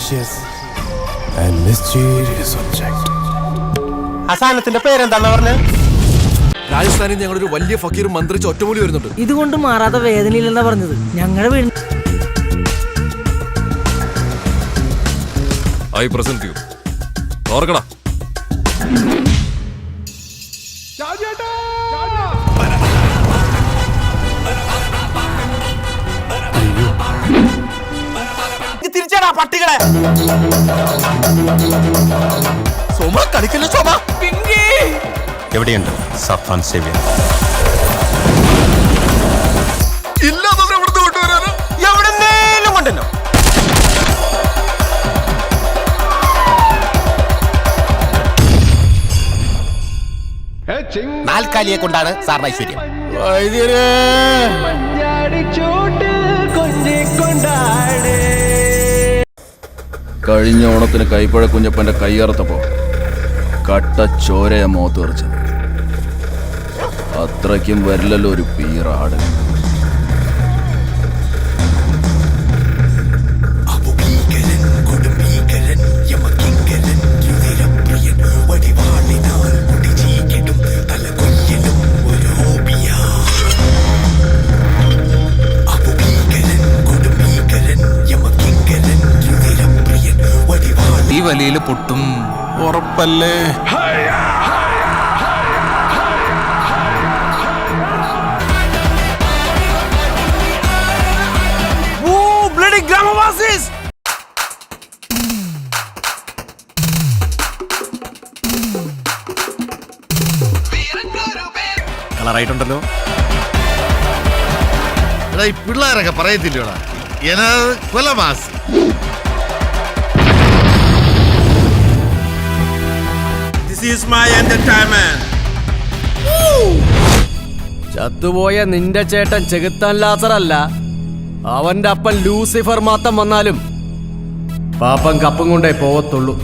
suspicious and mysterious object. ആ സാധനത്തിന്റെ പേരെന്താന്ന് പറഞ്ഞ? രാജസ്ഥാനിൽ ഞങ്ങളൊരു വലിയ ഫക്കീർ മന്ത്രിച്ച് ഒറ്റമൂലി വരുന്നുണ്ട്. ഇതുകൊണ്ട് മാറാത്ത വേദനയില്ലെന്നാ പറഞ്ഞത്. ഞങ്ങളുടെ വീട് ഐ പ്രസന്റ് യു. ഓർക്കടാ. തിരിച്ചാടാ പട്ടികളെ. സോമ കളിക്കല്ലോ സോമ. എവിടെയുണ്ട് സഫാൻ സേവ്യർ? ഇല്ലാതെ എവിടുന്ന് കൊണ്ടുവരാനോ? എവിടെന്നേലും കൊണ്ടല്ലോ. നാൽക്കാലിയെ കൊണ്ടാണ് സാറിന് ഐശ്വര്യം. കഴിഞ്ഞ ഓണത്തിന് കൈപ്പഴ കുഞ്ഞപ്പന്റെ കയ്യറുത്തപ്പോ കട്ട ചോരയ മോത്ത് തെറിച്ചത്. അത്രയ്ക്കും വരില്ലല്ലോ ഒരു പീറാട്. ഈ വലിയില് പൊട്ടും ഉറപ്പല്ലേ? കളറായിട്ടുണ്ടല്ലോ. ഈ പിള്ളേരൊക്കെ പറയത്തില്ലോടാ കൊലമാസ്. This is my entertainment. ചത്തുപോയ നിന്റെ ചേട്ടൻ ചെകുത്താൻ ലാസറല്ല, അവന്റെ അപ്പൻ ലൂസിഫർ മാത്രം വന്നാലും പാപ്പൻ കപ്പും കൊണ്ടേ പോവത്തുള്ളൂ.